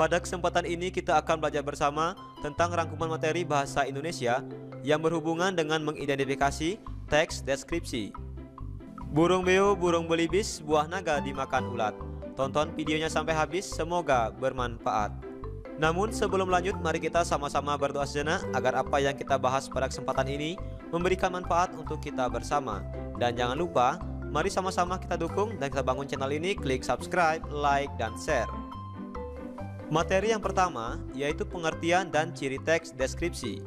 Pada kesempatan ini kita akan belajar bersama tentang rangkuman materi bahasa Indonesia yang berhubungan dengan mengidentifikasi teks deskripsi. Burung beo, burung belibis, buah naga dimakan ulat. Tonton videonya sampai habis, semoga bermanfaat. Namun sebelum lanjut, mari kita sama-sama berdoa sejenak agar apa yang kita bahas pada kesempatan ini memberikan manfaat untuk kita bersama. Dan jangan lupa, mari sama-sama kita dukung dan kita bangun channel ini, klik subscribe, like, dan share. Materi yang pertama yaitu pengertian dan ciri teks deskripsi.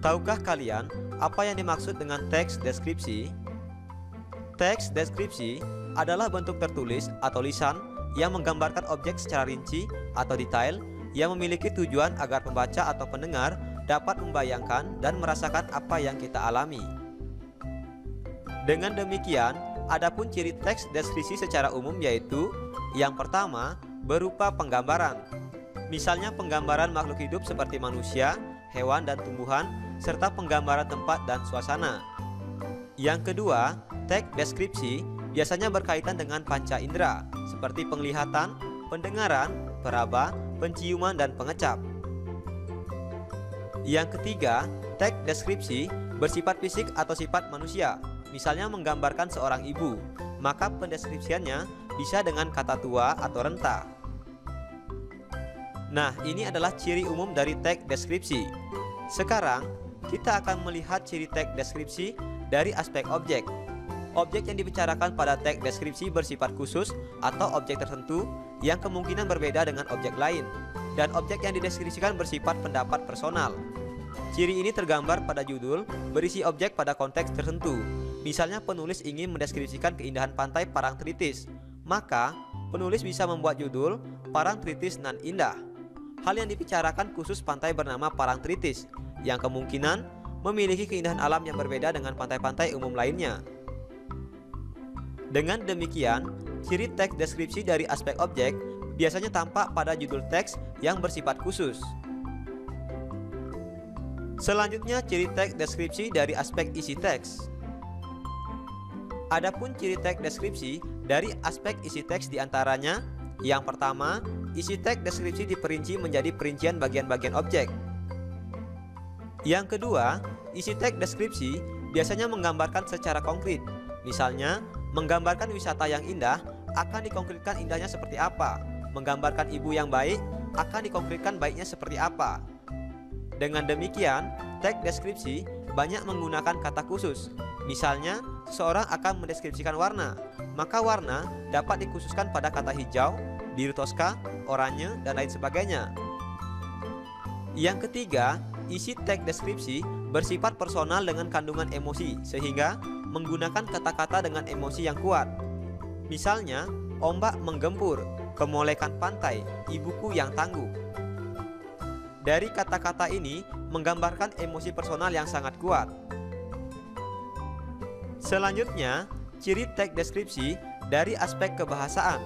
Tahukah kalian apa yang dimaksud dengan teks deskripsi? Teks deskripsi adalah bentuk tertulis atau lisan yang menggambarkan objek secara rinci atau detail yang memiliki tujuan agar pembaca atau pendengar dapat membayangkan dan merasakan apa yang kita alami. Dengan demikian, adapun ciri teks deskripsi secara umum yaitu yang pertama, berupa penggambaran. Misalnya penggambaran makhluk hidup seperti manusia, hewan, dan tumbuhan, serta penggambaran tempat dan suasana. Yang kedua, teks deskripsi biasanya berkaitan dengan panca indera, seperti penglihatan, pendengaran, peraba, penciuman, dan pengecap. Yang ketiga, teks deskripsi bersifat fisik atau sifat manusia, misalnya menggambarkan seorang ibu, maka pendeskripsiannya bisa dengan kata tua atau renta. Nah, ini adalah ciri umum dari teks deskripsi. Sekarang, kita akan melihat ciri teks deskripsi dari aspek objek. Objek yang dibicarakan pada teks deskripsi bersifat khusus atau objek tertentu yang kemungkinan berbeda dengan objek lain. Dan objek yang dideskripsikan bersifat pendapat personal. Ciri ini tergambar pada judul berisi objek pada konteks tertentu. Misalnya penulis ingin mendeskripsikan keindahan pantai Parangtritis, maka penulis bisa membuat judul Parangtritis nan indah. Hal yang dibicarakan khusus pantai bernama Parangtritis, yang kemungkinan memiliki keindahan alam yang berbeda dengan pantai-pantai umum lainnya. Dengan demikian, ciri teks deskripsi dari aspek objek biasanya tampak pada judul teks yang bersifat khusus. Selanjutnya, ciri teks deskripsi dari aspek isi teks. Adapun ciri teks deskripsi dari aspek isi teks diantaranya, yang pertama, isi teks deskripsi diperinci menjadi perincian bagian-bagian objek. Yang kedua, isi teks deskripsi biasanya menggambarkan secara konkret. Misalnya, menggambarkan wisata yang indah akan dikonkretkan indahnya seperti apa. Menggambarkan ibu yang baik akan dikonkretkan baiknya seperti apa. Dengan demikian, teks deskripsi banyak menggunakan kata khusus. Misalnya, seseorang akan mendeskripsikan warna, maka warna dapat dikhususkan pada kata hijau, biru toska, oranye, dan lain sebagainya. Yang ketiga, isi teks deskripsi bersifat personal dengan kandungan emosi, sehingga menggunakan kata-kata dengan emosi yang kuat. Misalnya, ombak menggempur, kemolekan pantai, ibuku yang tangguh. Dari kata-kata ini menggambarkan emosi personal yang sangat kuat. Selanjutnya, ciri teks deskripsi dari aspek kebahasaan.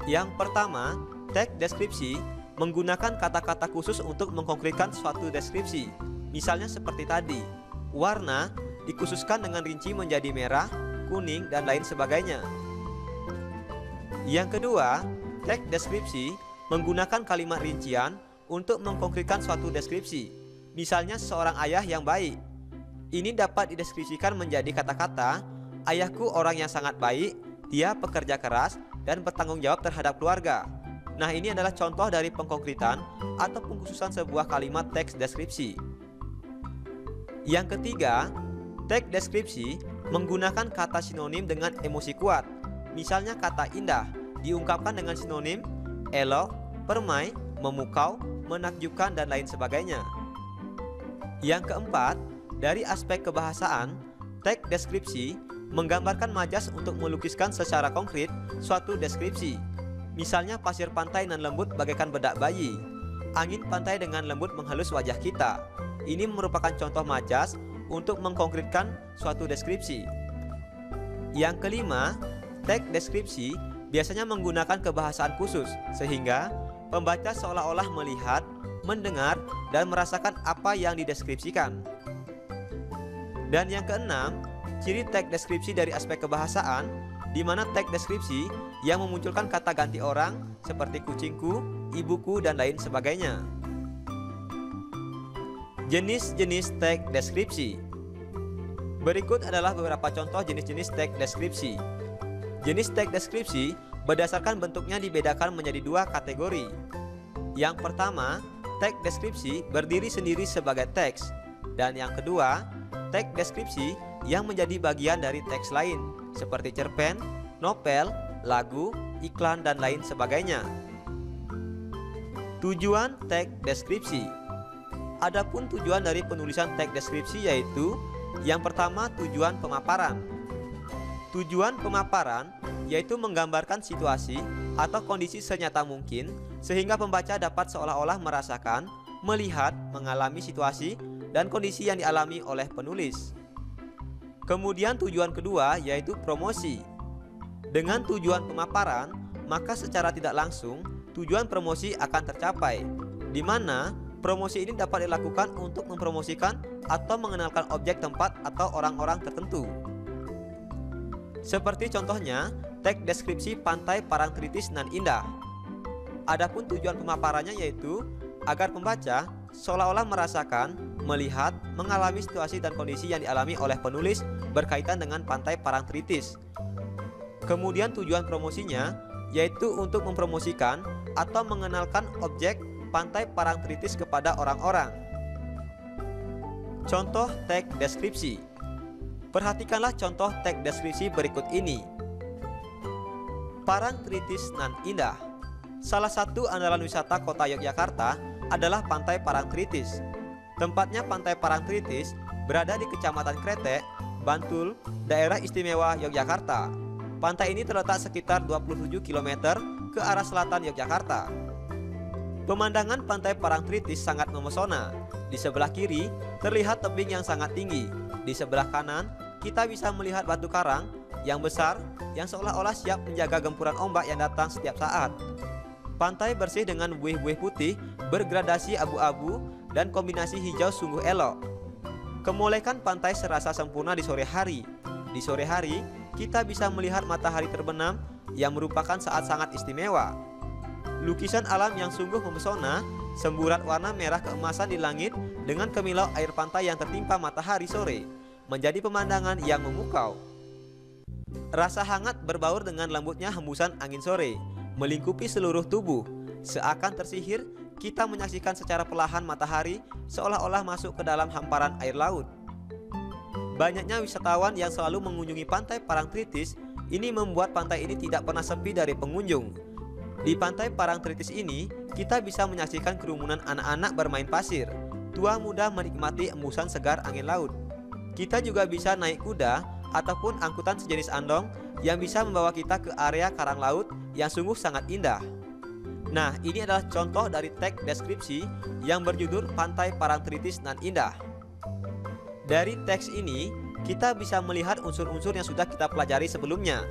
Yang pertama, teks deskripsi menggunakan kata-kata khusus untuk mengkonkretkan suatu deskripsi. Misalnya seperti tadi, warna dikhususkan dengan rinci menjadi merah, kuning, dan lain sebagainya. Yang kedua, teks deskripsi menggunakan kalimat rincian untuk mengkonkretkan suatu deskripsi. Misalnya seorang ayah yang baik. Ini dapat dideskripsikan menjadi kata-kata, ayahku orang yang sangat baik, dia pekerja keras, dan bertanggung jawab terhadap keluarga. Nah, ini adalah contoh dari pengkonkretan atau pengkhususan sebuah kalimat teks deskripsi. Yang ketiga, teks deskripsi menggunakan kata sinonim dengan emosi kuat. Misalnya kata indah diungkapkan dengan sinonim elok, permai, memukau, menakjubkan, dan lain sebagainya. Yang keempat, dari aspek kebahasaan, teks deskripsi menggambarkan majas untuk melukiskan secara konkret suatu deskripsi. Misalnya pasir pantai nan lembut bagaikan bedak bayi, angin pantai dengan lembut menghalus wajah kita. Ini merupakan contoh majas untuk mengkonkretkan suatu deskripsi. Yang kelima, teks deskripsi biasanya menggunakan kebahasaan khusus, sehingga pembaca seolah-olah melihat, mendengar, dan merasakan apa yang dideskripsikan. Dan yang keenam, ciri teks deskripsi dari aspek kebahasaan di mana teks deskripsi yang memunculkan kata ganti orang seperti kucingku, ibuku, dan lain sebagainya. Jenis-jenis teks deskripsi. Berikut adalah beberapa contoh jenis-jenis teks deskripsi. Jenis teks deskripsi berdasarkan bentuknya dibedakan menjadi dua kategori. Yang pertama, teks deskripsi berdiri sendiri sebagai teks, dan yang kedua, teks deskripsi yang menjadi bagian dari teks lain seperti cerpen, novel, lagu, iklan, dan lain sebagainya. Tujuan teks deskripsi. Adapun tujuan dari penulisan teks deskripsi yaitu yang pertama, tujuan pemaparan. Tujuan pemaparan yaitu menggambarkan situasi atau kondisi senyata mungkin sehingga pembaca dapat seolah-olah merasakan, melihat, mengalami situasi dan kondisi yang dialami oleh penulis. Kemudian tujuan kedua yaitu promosi. Dengan tujuan pemaparan, maka secara tidak langsung tujuan promosi akan tercapai, di mana promosi ini dapat dilakukan untuk mempromosikan atau mengenalkan objek, tempat, atau orang-orang tertentu. Seperti contohnya, teks deskripsi Pantai Parangtritis nan Indah. Adapun tujuan pemaparannya yaitu agar pembaca seolah-olah merasakan, melihat, mengalami situasi dan kondisi yang dialami oleh penulis berkaitan dengan Pantai Parangtritis. Kemudian tujuan promosinya yaitu untuk mempromosikan atau mengenalkan objek Pantai Parangtritis kepada orang-orang. Contoh teks deskripsi. Perhatikanlah contoh teks deskripsi berikut ini. Parangtritis nan Indah. Salah satu andalan wisata kota Yogyakarta adalah Pantai Parangtritis. Tempatnya Pantai Parangtritis berada di Kecamatan Kretek, Bantul, Daerah Istimewa Yogyakarta. Pantai ini terletak sekitar 27 km ke arah selatan Yogyakarta. Pemandangan Pantai Parangtritis sangat memesona. Di sebelah kiri terlihat tebing yang sangat tinggi. Di sebelah kanan kita bisa melihat batu karang yang besar yang seolah-olah siap menjaga gempuran ombak yang datang setiap saat. Pantai bersih dengan buih-buih putih bergradasi abu-abu dan kombinasi hijau sungguh elok. Kemolekan pantai serasa sempurna di sore hari. Di sore hari kita bisa melihat matahari terbenam yang merupakan saat sangat istimewa. Lukisan alam yang sungguh memesona, semburat warna merah keemasan di langit dengan kemilau air pantai yang tertimpa matahari sore, menjadi pemandangan yang memukau. Rasa hangat berbaur dengan lembutnya hembusan angin sore, melingkupi seluruh tubuh. Seakan tersihir, kita menyaksikan secara perlahan matahari seolah-olah masuk ke dalam hamparan air laut. Banyaknya wisatawan yang selalu mengunjungi Pantai Parangtritis ini membuat pantai ini tidak pernah sepi dari pengunjung. Di Pantai Parangtritis ini, kita bisa menyaksikan kerumunan anak-anak bermain pasir, tua muda menikmati embusan segar angin laut. Kita juga bisa naik kuda ataupun angkutan sejenis andong yang bisa membawa kita ke area karang laut yang sungguh sangat indah. Nah, ini adalah contoh dari teks deskripsi yang berjudul Pantai Parangtritis nan Indah. Dari teks ini, kita bisa melihat unsur-unsur yang sudah kita pelajari sebelumnya,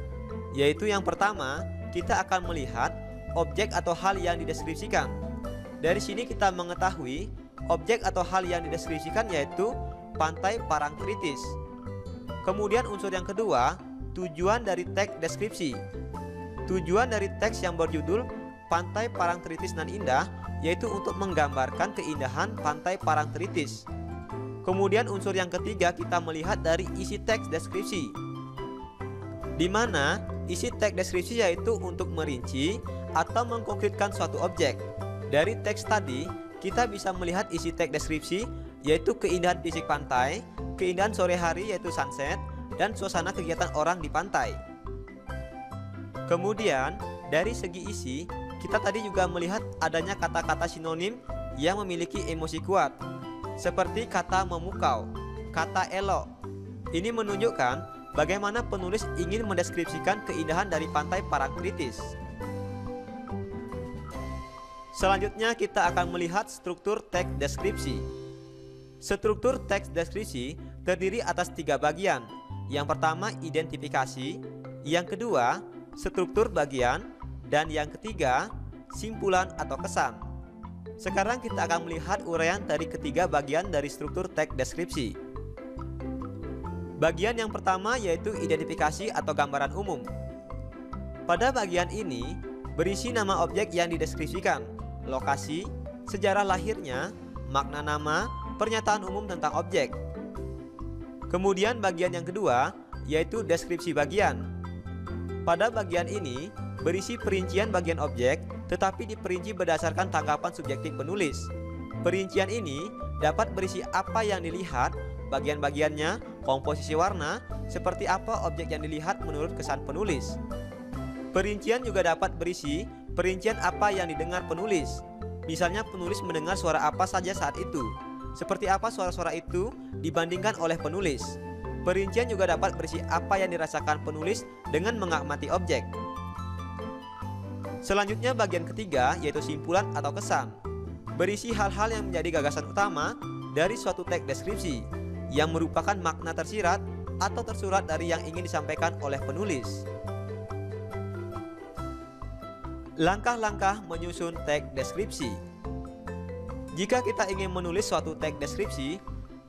yaitu yang pertama, kita akan melihat objek atau hal yang dideskripsikan. Dari sini kita mengetahui objek atau hal yang dideskripsikan yaitu Pantai Parangtritis. Kemudian unsur yang kedua, tujuan dari teks deskripsi. Tujuan dari teks yang berjudul Pantai Parangtritis nan Indah yaitu untuk menggambarkan keindahan Pantai Parangtritis. Kemudian unsur yang ketiga kita melihat dari isi teks deskripsi, di mana isi teks deskripsi yaitu untuk merinci atau mengkonkretkan suatu objek. Dari teks tadi kita bisa melihat isi teks deskripsi yaitu keindahan fisik pantai, keindahan sore hari yaitu sunset, dan suasana kegiatan orang di pantai. Kemudian dari segi isi kita tadi juga melihat adanya kata-kata sinonim yang memiliki emosi kuat, seperti kata memukau, kata elok. Ini menunjukkan bagaimana penulis ingin mendeskripsikan keindahan dari Pantai Parangtritis. Selanjutnya kita akan melihat struktur teks deskripsi. Struktur teks deskripsi terdiri atas 3 bagian. Yang pertama identifikasi, yang kedua struktur bagian, dan yang ketiga simpulan atau kesan. Sekarang kita akan melihat uraian dari ketiga bagian dari struktur teks deskripsi. Bagian yang pertama yaitu identifikasi atau gambaran umum. Pada bagian ini berisi nama objek yang dideskripsikan, lokasi, sejarah lahirnya, makna nama, pernyataan umum tentang objek. Kemudian bagian yang kedua yaitu deskripsi bagian. Pada bagian ini berisi perincian bagian objek tetapi diperinci berdasarkan tanggapan subjektif penulis. Perincian ini dapat berisi apa yang dilihat, bagian-bagiannya, komposisi warna, seperti apa objek yang dilihat menurut kesan penulis. Perincian juga dapat berisi perincian apa yang didengar penulis. Misalnya penulis mendengar suara apa saja saat itu. Seperti apa suara-suara itu dibandingkan oleh penulis. Perincian juga dapat berisi apa yang dirasakan penulis dengan mengamati objek. Selanjutnya bagian ketiga yaitu simpulan atau kesan. Berisi hal-hal yang menjadi gagasan utama dari suatu teks deskripsi yang merupakan makna tersirat atau tersurat dari yang ingin disampaikan oleh penulis. Langkah-langkah menyusun teks deskripsi. Jika kita ingin menulis suatu teks deskripsi,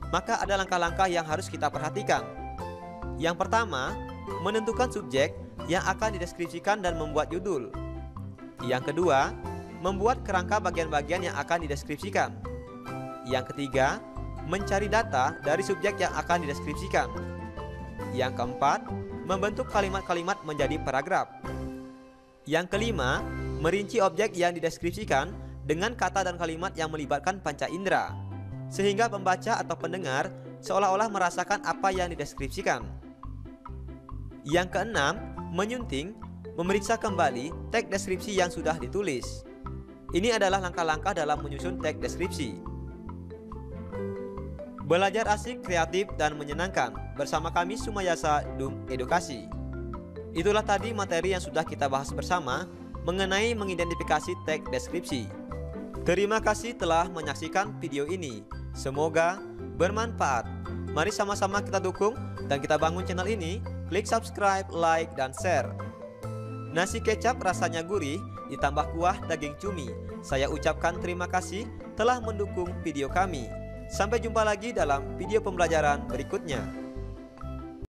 maka ada langkah-langkah yang harus kita perhatikan. Yang pertama, menentukan subjek yang akan dideskripsikan dan membuat judul. Yang kedua, membuat kerangka bagian-bagian yang akan dideskripsikan. Yang ketiga, mencari data dari subjek yang akan dideskripsikan. Yang keempat, membentuk kalimat-kalimat menjadi paragraf. Yang kelima, merinci objek yang dideskripsikan dengan kata dan kalimat yang melibatkan panca indera, sehingga pembaca atau pendengar seolah-olah merasakan apa yang dideskripsikan. Yang keenam, menyunting, memeriksa kembali teks deskripsi yang sudah ditulis. Ini adalah langkah-langkah dalam menyusun teks deskripsi. Belajar asik, kreatif, dan menyenangkan bersama kami Sumayasa Dum Edukasi. Itulah tadi materi yang sudah kita bahas bersama mengenai mengidentifikasi teks deskripsi. Terima kasih telah menyaksikan video ini. Semoga bermanfaat. Mari sama-sama kita dukung dan kita bangun channel ini. Klik subscribe, like, dan share. Nasi kecap rasanya gurih ditambah kuah daging cumi. Saya ucapkan terima kasih telah mendukung video kami. Sampai jumpa lagi dalam video pembelajaran berikutnya.